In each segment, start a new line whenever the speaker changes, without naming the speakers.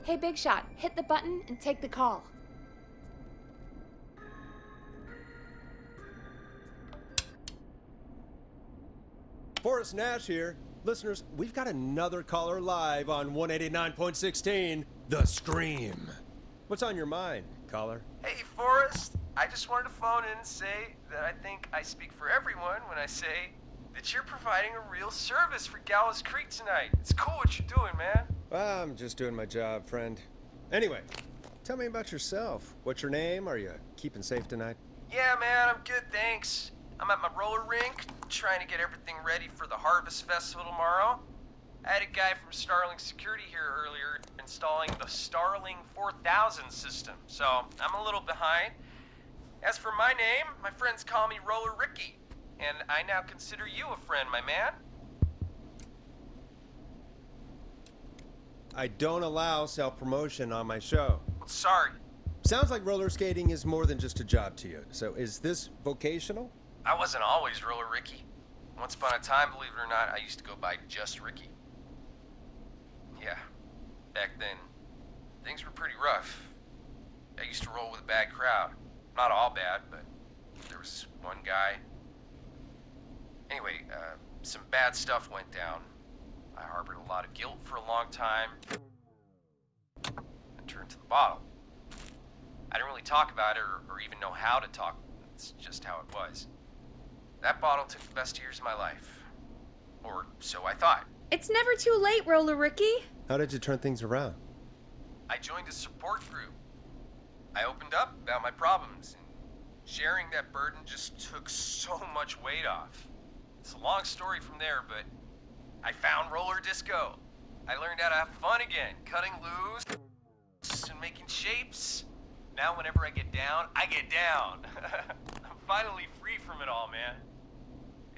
Hey, Big Shot, hit the button and take the call.
Forrest Nash here. Listeners, we've got another caller live on 189.16, The Scream. What's on your mind, caller?
Hey, Forrest. I just wanted to phone in and say that I think I speak for everyone when I say that you're providing a real service for Gallows Creek tonight. It's cool what you're doing, man.
Well, I'm just doing my job, friend. Anyway, tell me about yourself. What's your name? Are you keeping safe tonight?
Yeah, man, I'm good, thanks. I'm at my roller rink, trying to get everything ready for the Harvest Festival tomorrow. I had a guy from Starling Security here earlier installing the Starling 4000 system, so I'm a little behind. As for my name, my friends call me Roller Ricky, and I now consider you a friend, my man.
I don't allow self-promotion on my show.
Well, sorry.
Sounds like roller skating is more than just a job to you. So is this vocational?
I wasn't always Roller Ricky. Once upon a time, believe it or not, I used to go by just Ricky. Yeah, back then, things were pretty rough. I used to roll with a bad crowd. Not all bad, but there was this one guy. Anyway, some bad stuff went down. I harbored a lot of guilt for a long time. I turned to the bottle. I didn't really talk about it or even know how to talk. It's just how it was. That bottle took the best years of my life. Or so I thought.
It's never too late, Roller Ricky.
How did you turn things around?
I joined a support group. I opened up about my problems, and sharing that burden just took so much weight off. It's a long story from there, but I found roller disco. I learned how to have fun again, cutting loose and making shapes. Now whenever I get down, I get down. I'm finally free from it all, man.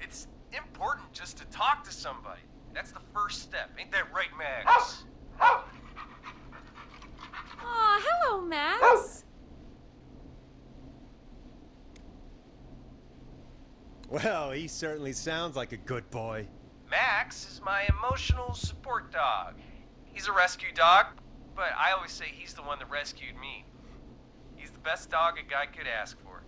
It's important just to talk to somebody. That's the first step. Ain't that right, Max?
Aw, hello, Max.
Well, he certainly sounds like a good boy.
Max is my emotional support dog. He's a rescue dog, but I always say he's the one that rescued me. He's the best dog a guy could ask for.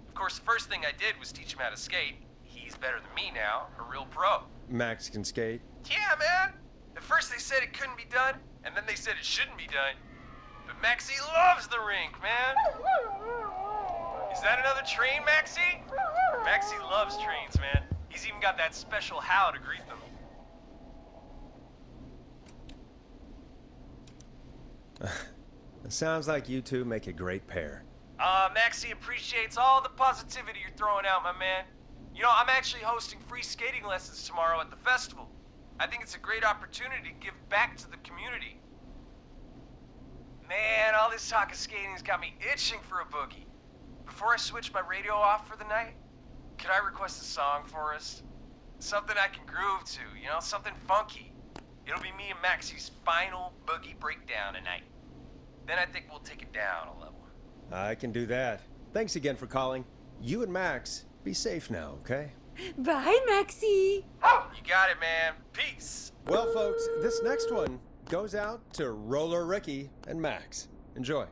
Of course, the first thing I did was teach him how to skate. He's better than me now, a real pro.
Max can skate.
Yeah, man. At first they said it couldn't be done, and then they said it shouldn't be done. But Maxie loves the rink, man. Is that another train, Maxie? Maxie loves trains, man. He's even got that special how to greet them.
It sounds like you two make a great pair.
Maxie appreciates all the positivity you're throwing out, my man. You know, I'm actually hosting free skating lessons tomorrow at the festival. I think it's a great opportunity to give back to the community. Man, all this talk of skating's got me itching for a boogie. Before I switch my radio off for the night, could I request a song for us? Something I can groove to, you know, something funky. It'll be me and Maxie's final boogie breakdown tonight. Then I think we'll take it down a level.
I can do that. Thanks again for calling. You and Max, be safe now, okay?
Bye, Maxie.
You got it, man. Peace.
Well, folks, this next one goes out to Roller Ricky and Max. Enjoy.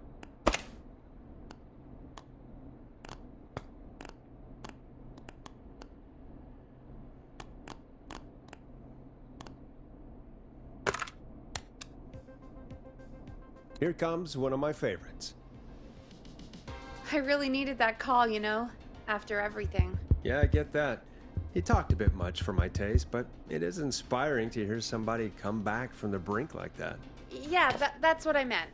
Here comes one of my favorites.
I really needed that call, you know, after everything.
Yeah, I get that. He talked a bit much for my taste, but it is inspiring to hear somebody come back from the brink like that.
Yeah, that's what I meant.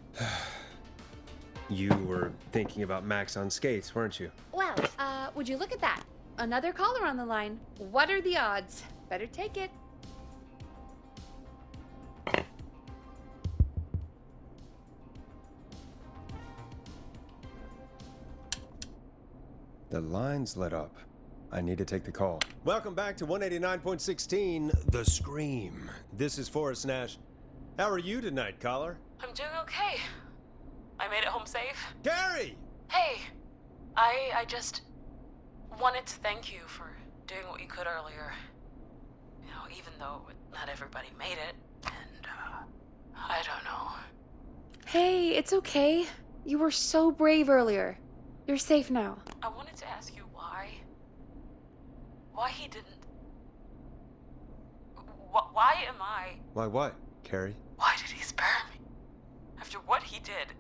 You were thinking about Max on skates, weren't you?
Well, would you look at that? Another caller on the line. What are the odds? Better take it.
The line's lit up. I need to take the call. Welcome back to 189.16, The Scream. This is Forrest Nash. How are you tonight, caller?
I'm doing okay. I made it home safe.
Gary!
Hey, I just wanted to thank you for doing what you could earlier. You know, even though not everybody made it. And, I don't know.
Hey, it's okay. You were so brave earlier. You're safe now.
I wanted to ask you why. Why he didn't. Why am I.
Why what, Carrie?
Why did he spare me? After what he did.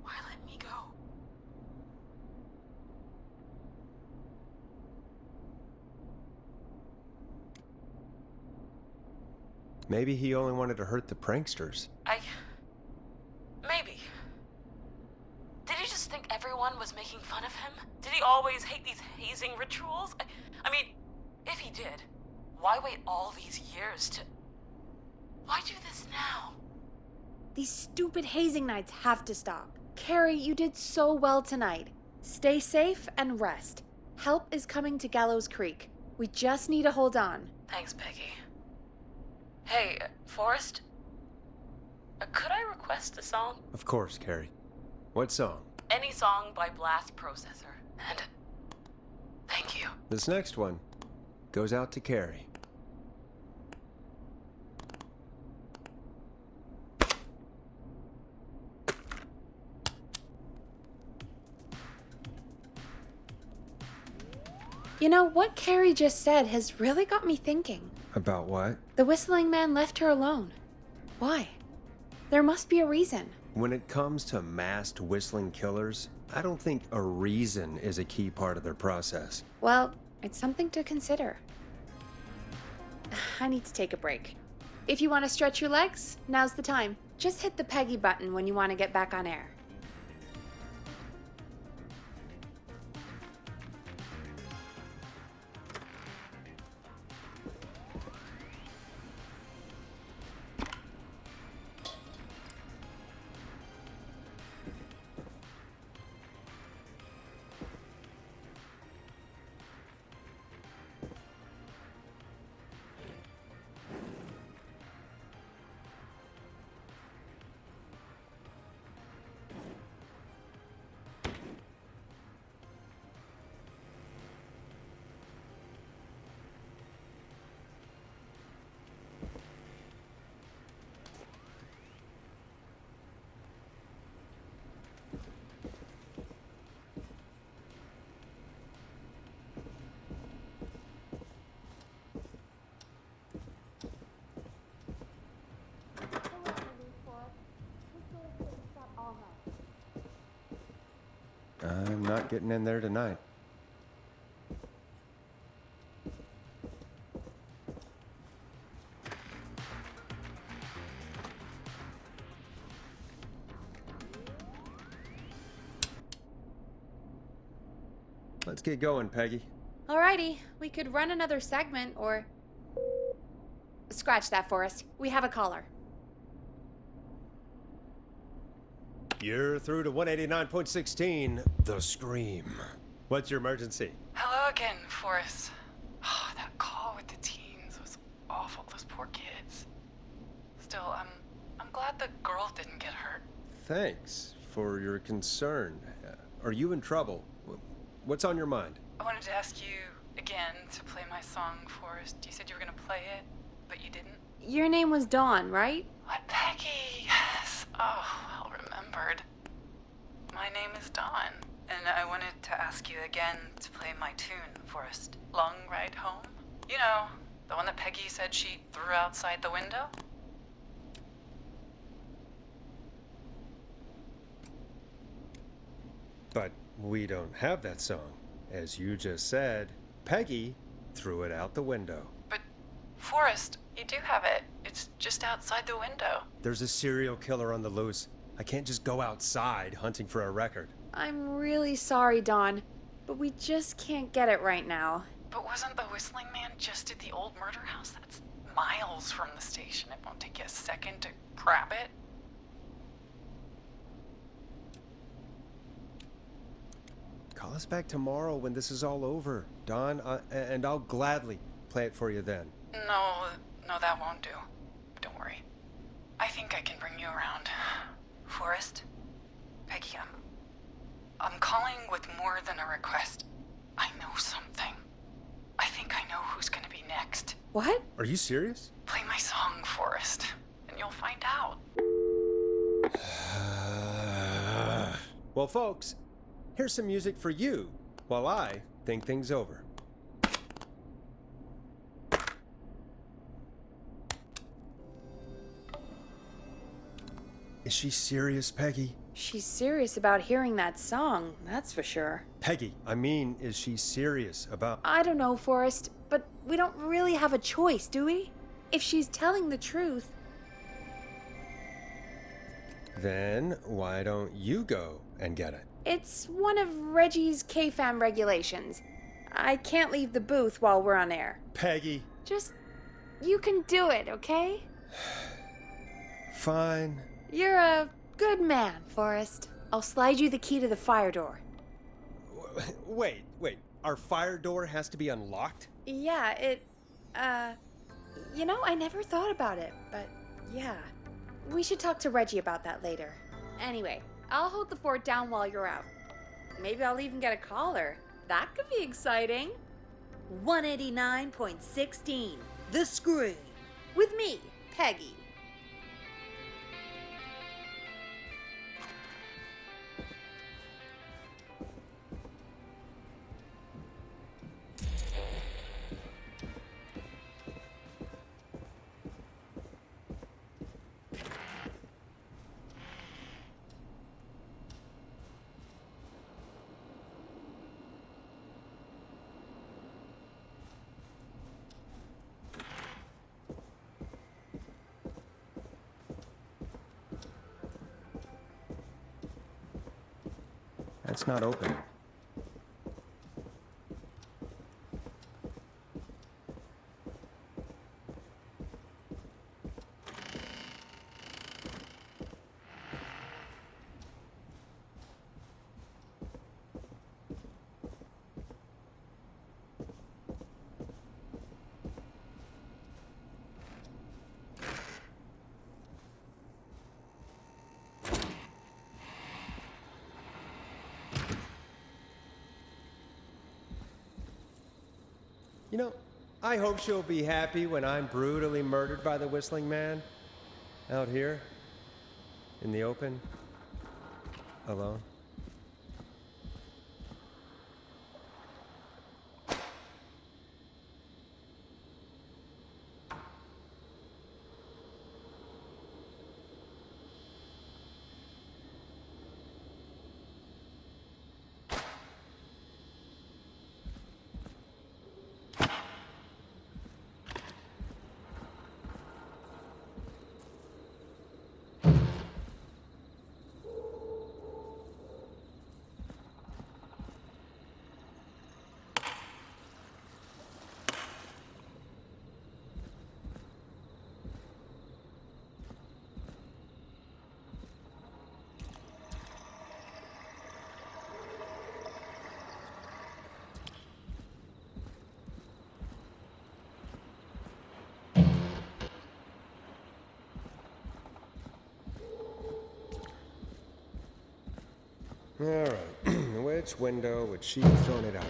Why let me go?
Maybe he only wanted to hurt the pranksters.
Maybe. Did he just think everyone was making fun of him? Did he always hate these hazing rituals? I mean, if he did, why wait all these years to... Why do this now?
These stupid hazing nights have to stop. Carrie, you did so well tonight. Stay safe and rest. Help is coming to Gallows Creek. We just need to hold on.
Thanks, Peggy. Hey, Forrest? Could I request a song?
Of course, Carrie. What song?
Any song by Blast Processor. And thank you.
This next one goes out to Carrie.
You know, what Carrie just said has really got me thinking.
About what?
The whistling man left her alone. Why? There must be a reason.
When it comes to masked whistling killers, I don't think a reason is a key part of their process.
Well, it's something to consider. I need to take a break. If you want to stretch your legs, now's the time. Just hit the Peggy button when you want to get back on air.
I'm not getting in there tonight. Let's get going, Peggy.
Alrighty, we could run another segment or... Scratch that, Forrest. We have a caller.
You're through to 189.16, The Scream. What's your emergency?
Hello again, Forrest. Oh, that call with the teens was awful. Those poor kids. Still, I'm glad the girl didn't get hurt.
Thanks for your concern. Are you in trouble? What's on your mind?
I wanted to ask you again to play my song, Forrest. You said you were gonna play it, but you didn't.
Your name was Dawn, right?
What, Peggy? Yes. Oh, well remembered. My name is Dawn, and I wanted to ask you again to play my tune, Forrest. Long Ride Home? You know, the one that Peggy said she threw outside the window?
But we don't have that song. As you just said, Peggy threw it out the window.
But, Forrest, you do have it. It's just outside the window.
There's a serial killer on the loose. I can't just go outside hunting for a record.
I'm really sorry, Dawn, but we just can't get it right now.
But wasn't the whistling man just at the old murder house? That's miles from the station. It won't take you a second to grab it.
Call us back tomorrow when this is all over, Dawn, and I'll gladly play it for you then.
No, that won't do. Don't worry. I think I can bring you around. Forrest? Peggy, I'm calling with more than a request. I know something. I think I know who's gonna be next.
What?
Are you serious?
Play my song, Forrest, and you'll find out.
Well, folks, here's some music for you while I think things over. Is she serious, Peggy?
She's serious about hearing that song, that's for sure.
Peggy, I mean, is she serious about...
I don't know, Forrest, but we don't really have a choice, do we? If she's telling the truth...
Then why don't you go and get it?
It's one of Reggie's KFAM regulations. I can't leave the booth while we're on air.
Peggy.
Just... you can do it, okay?
Fine.
You're a good man, Forrest. I'll slide you the key to the fire door.
Wait. Our fire door has to be unlocked?
Yeah, you know, I never thought about it, but yeah. We should talk to Reggie about that later. Anyway, I'll hold the fort down while you're out. Maybe I'll even get a caller. That could be exciting.
189.16, The Scream.
With me, Peggy.
That's not opening. You know, I hope she'll be happy when I'm brutally murdered by the Whistling Man. Out here, in the open, alone. All right, which window would she have thrown it out of?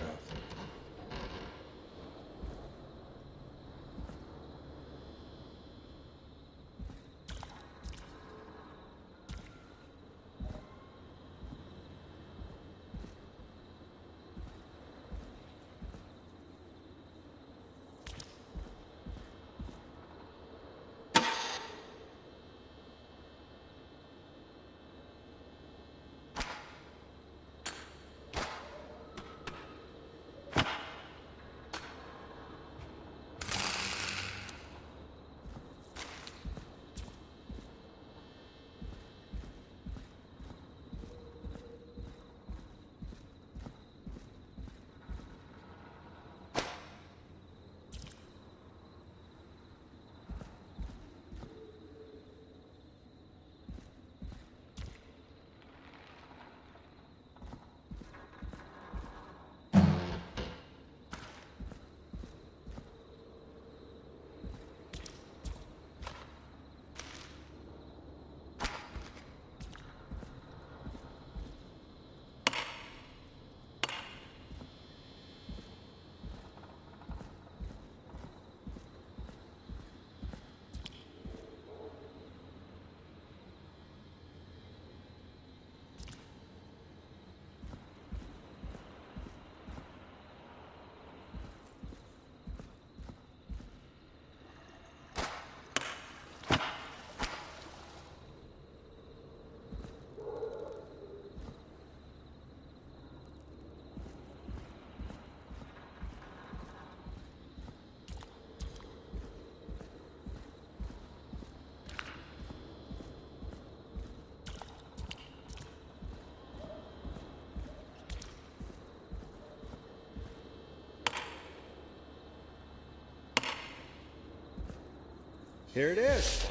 Here it is.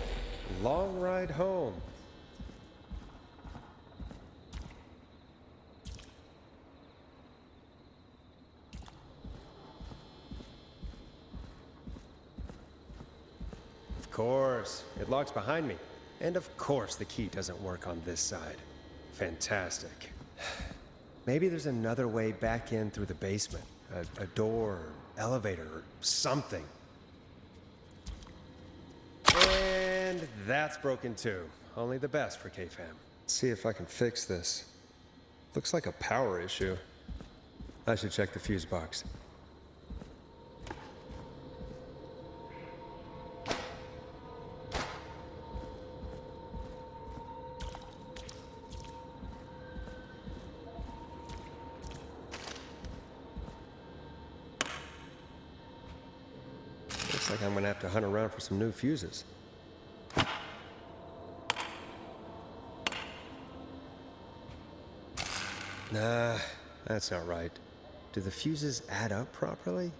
Long ride home. Of course, it locks behind me. And of course the key doesn't work on this side. Fantastic. Maybe there's another way back in through the basement. A door, elevator, or something. And that's broken too. Only the best for K-Fam. See if I can fix this. Looks like a power issue. I should check the fuse box. Looks like I'm gonna have to hunt around for some new fuses. Nah, that's not right. Do the fuses add up properly?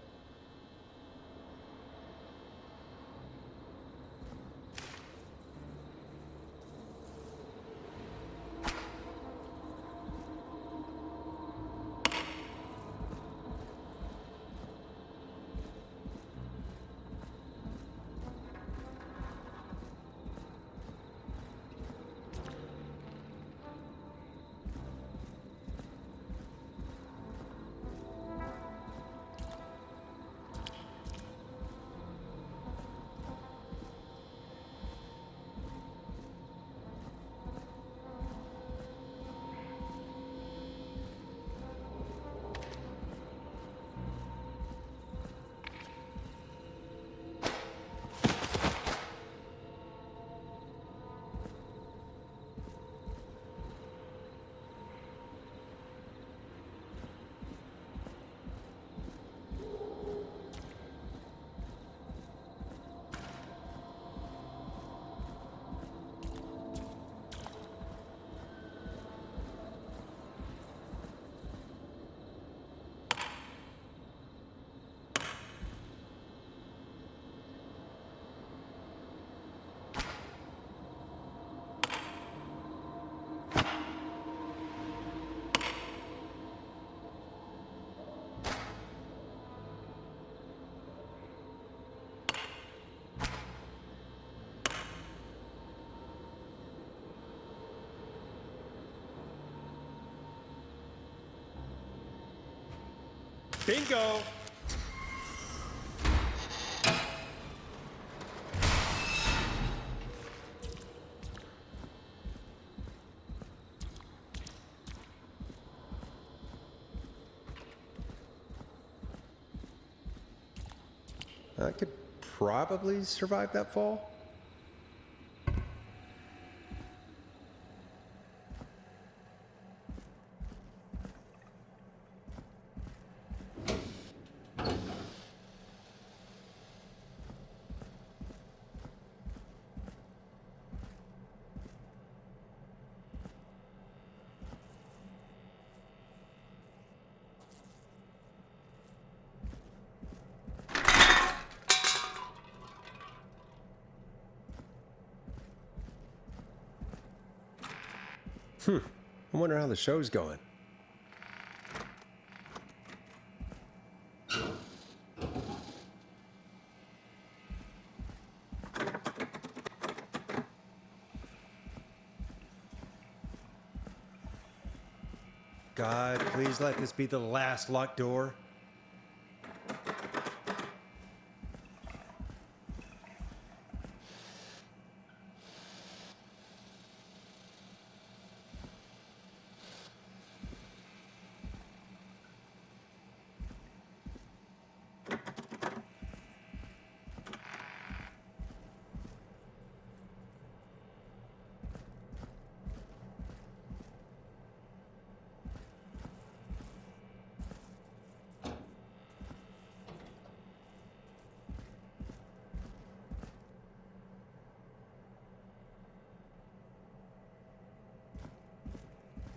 Bingo! I could probably survive that fall. I wonder how the show's going. God, please let this be the last locked door.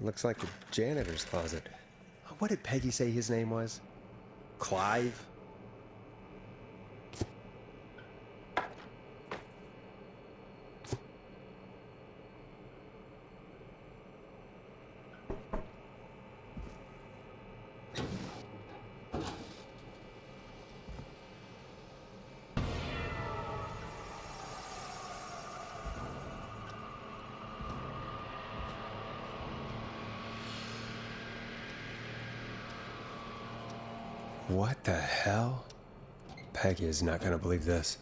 Looks like the janitor's closet. What did Peggy say his name was? Clive? What the hell? Peggy is not gonna believe this.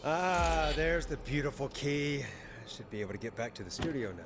Ah, there's the beautiful key. I should be able to get back to the studio now.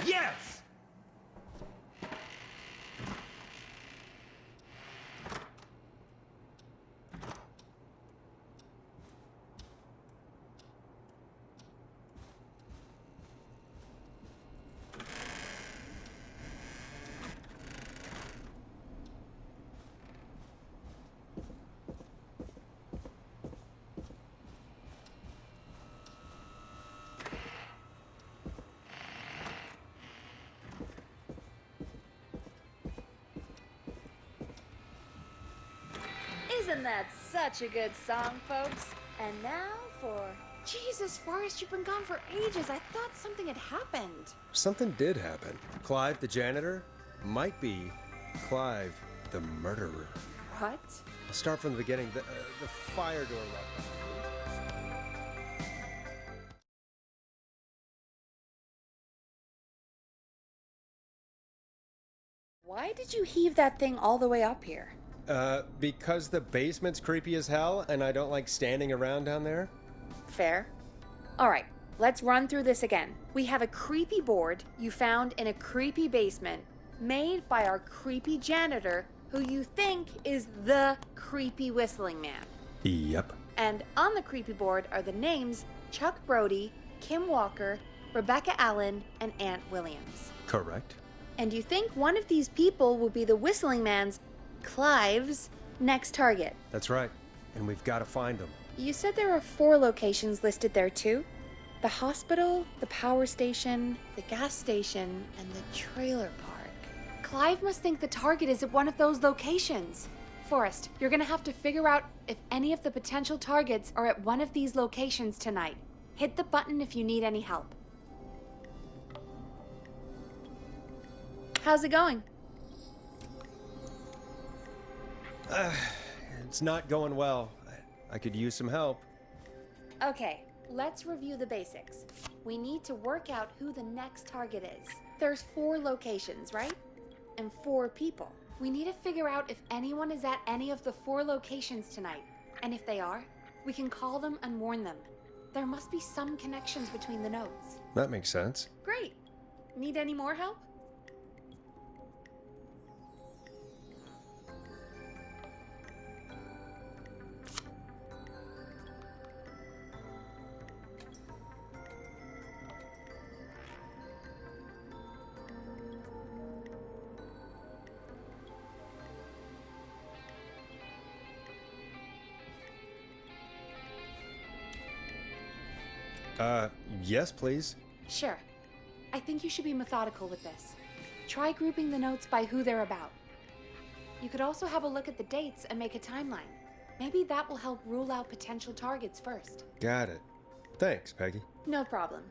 Yes!
Isn't that such a good song, folks? And now for... Jesus, Forrest, you've been gone for ages. I thought something had happened.
Something did happen. Clive, the janitor, might be Clive, the murderer.
What?
I'll start from the beginning. The fire door locked.
Why did you heave that thing all the way up here?
Because the basement's creepy as hell, and I don't like standing around down there.
Fair. All right, let's run through this again. We have a creepy board you found in a creepy basement made by our creepy janitor who you think is the creepy whistling man.
Yep.
And on the creepy board are the names Chuck Brody, Kim Walker, Rebecca Allen, and Aunt Williams.
Correct.
And you think one of these people will be the whistling man's, Clive's, next target.
That's right. And we've got to find them.
You said there are 4 locations listed there too? The hospital, the power station, the gas station, and the trailer park. Clive must think the target is at one of those locations. Forrest, you're gonna have to figure out if any of the potential targets are at one of these locations tonight. Hit the button if you need any help. How's it going?
It's not going well. I could use some help.
Okay, let's review the basics. We need to work out who the next target is. There's 4 locations, right? And 4 people. We need to figure out if anyone is at any of the 4 locations tonight. And if they are, we can call them and warn them. There must be some connections between the notes.
That makes sense.
Great. Need any more help?
Yes, please.
Sure. I think you should be methodical with this. Try grouping the notes by who they're about. You could also have a look at the dates and make a timeline. Maybe that will help rule out potential targets first.
Got it. Thanks, Peggy.
No problem.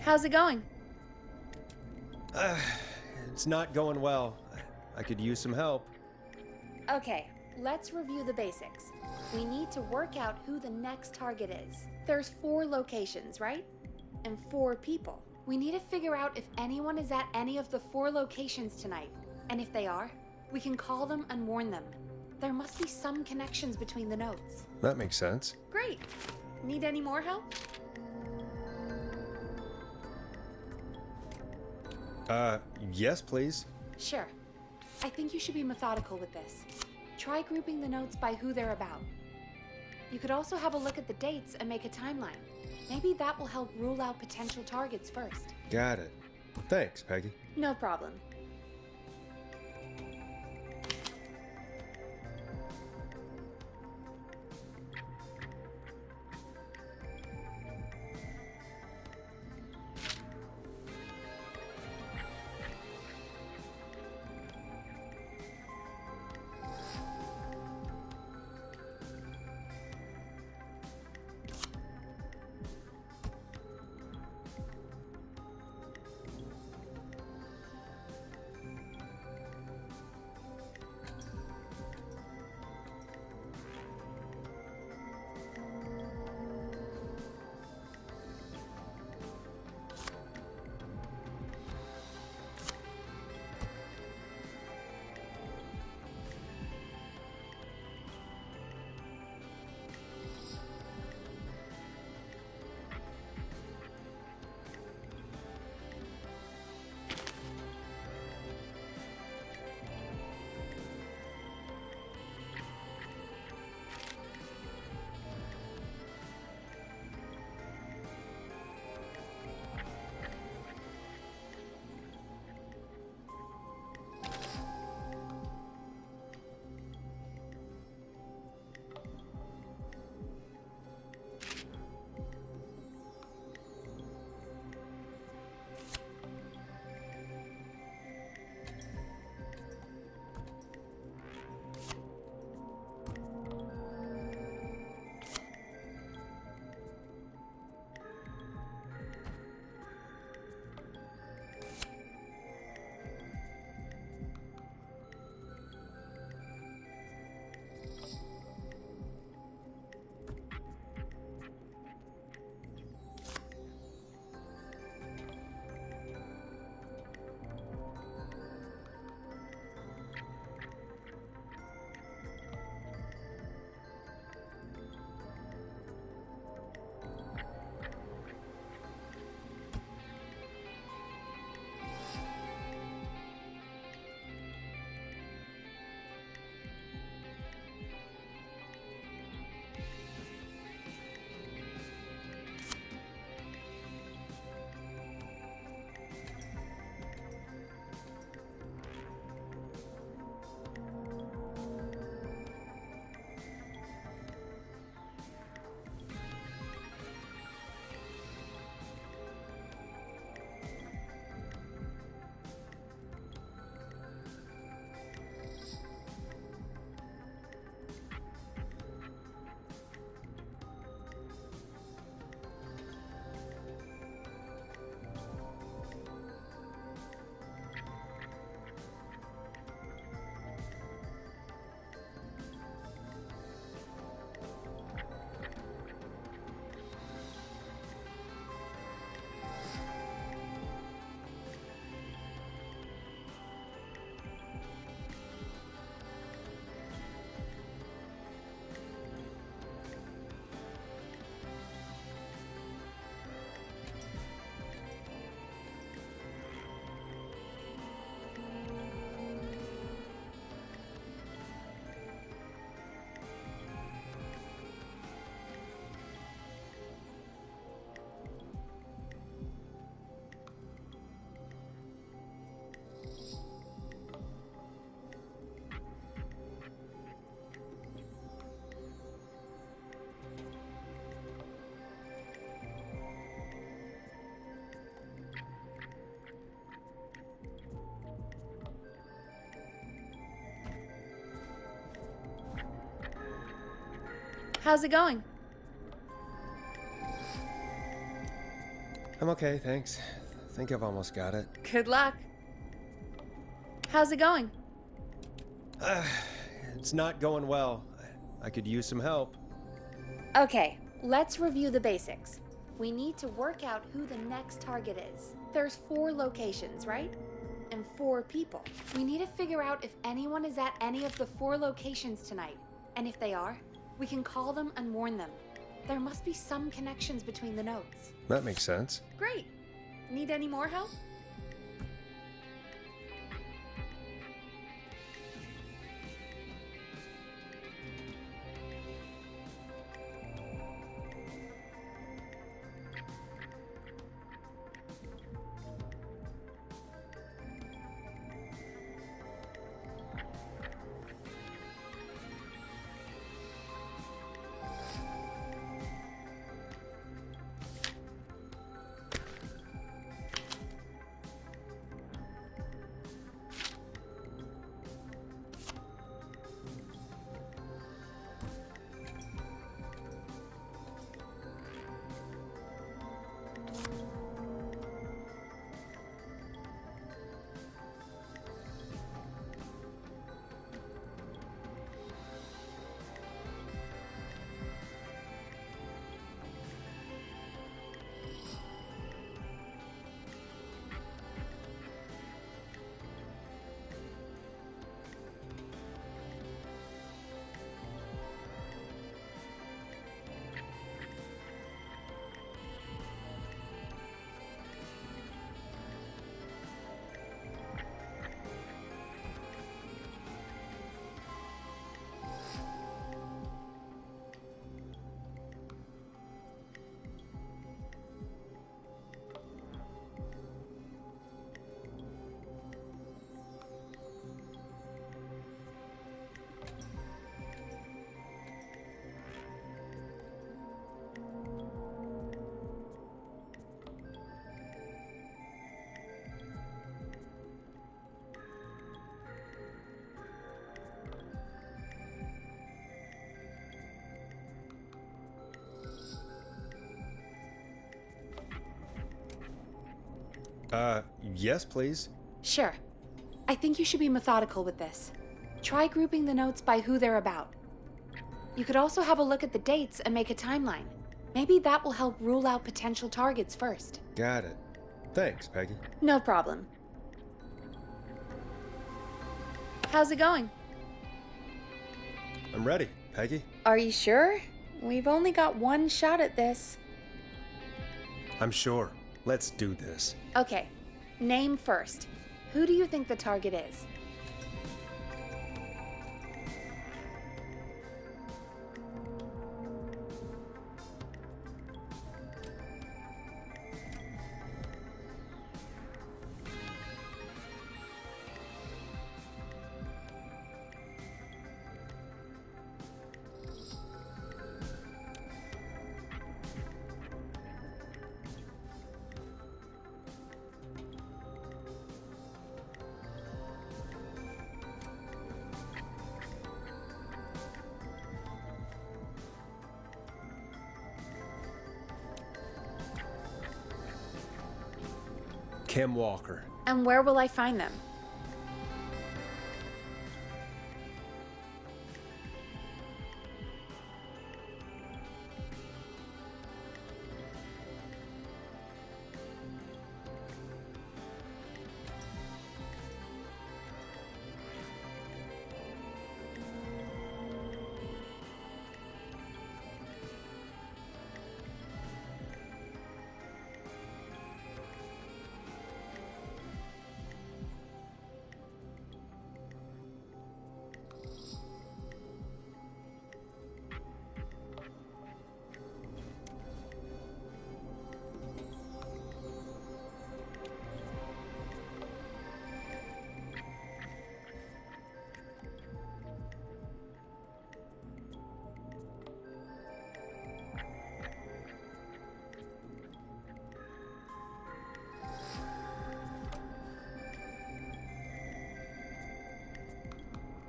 How's it going?
It's not going well. I could use some help.
Okay, let's review the basics. We need to work out who the next target is. There's 4 locations, right? And 4 people. We need to figure out if anyone is at any of the 4 locations tonight. And if they are, we can call them and warn them. There must be some connections between the notes.
That makes sense.
Great. Need any more help?
Yes, please.
Sure. I think you should be methodical with this. Try grouping the notes by who they're about. You could also have a look at the dates and make a timeline. Maybe that will help rule out potential targets first.
Got it. Thanks, Peggy.
No problem. How's it going?
I'm okay, thanks. Think I've almost got it.
Good luck. How's it going?
It's not going well. I could use some help.
Okay, let's review the basics. We need to work out who the next target is. There's 4 locations, right? And 4 people. We need to figure out if anyone is at any of the 4 locations tonight. And if they are, we can call them and warn them. There must be some connections between the notes.
That makes sense.
Great. Need any more help?
Yes, please.
Sure. I think you should be methodical with this. Try grouping the notes by who they're about. You could also have a look at the dates and make a timeline. Maybe that will help rule out potential targets first.
Got it. Thanks, Peggy.
No problem. How's it going?
I'm ready, Peggy.
Are you sure? We've only got one shot at this.
I'm sure. Let's do this.
Okay, name first. Who do you think the target is?
Kim Walker.
And where will I find them?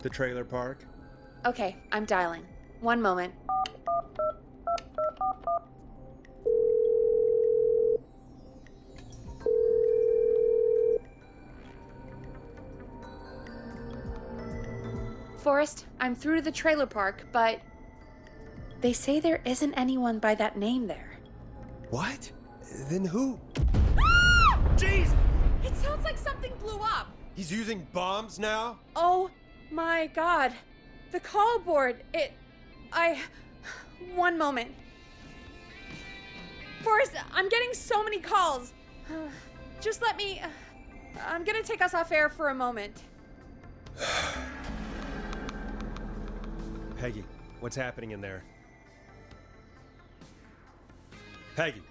The trailer park.
Okay, I'm dialing. One moment. Forrest. I'm through to the trailer park, but they say there isn't anyone by that name there.
What? Then who?
Jeez! It sounds like something blew up.
He's using bombs now?
Oh my god. The call board, one moment. Forrest, I'm getting so many calls. Just let me... I'm gonna take us off air for a moment.
Peggy, what's happening in there? Peggy.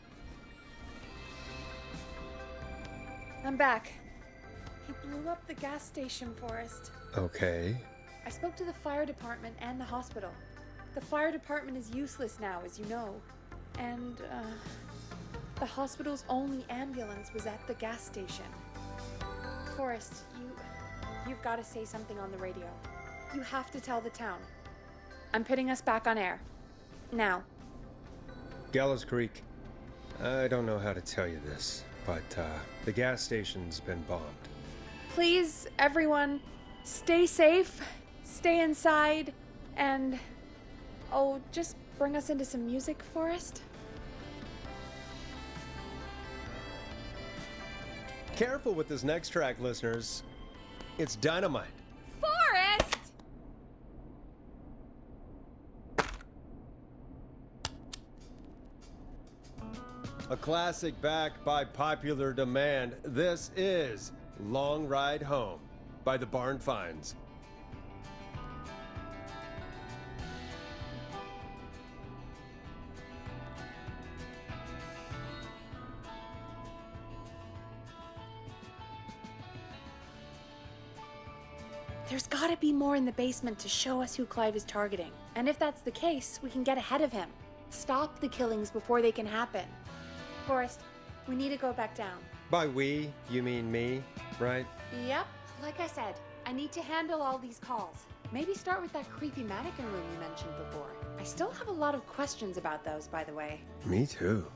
I'm back. He blew up the gas station, Forrest.
Okay.
I spoke to the fire department and the hospital. The fire department is useless now, as you know. And, the hospital's only ambulance was at the gas station. Forrest, you've got to say something on the radio. You have to tell the town. I'm putting us back on air. Now.
Gallows Creek. I don't know how to tell you this, but, the gas station's been bombed.
Please, everyone, stay safe, stay inside, and... oh, just bring us into some music, Forrest.
Careful with this next track, listeners. It's dynamite.
Forrest!
A classic backed by popular demand. This is Long Ride Home by the Barn Finds.
There's gotta be more in the basement to show us who Clive is targeting. And if that's the case, we can get ahead of him. Stop the killings before they can happen. Forrest, we need to go back down.
By we, you mean me, right?
Yep, like I said, I need to handle all these calls. Maybe start with that creepy mannequin room you mentioned before. I still have a lot of questions about those, by the way.
Me too.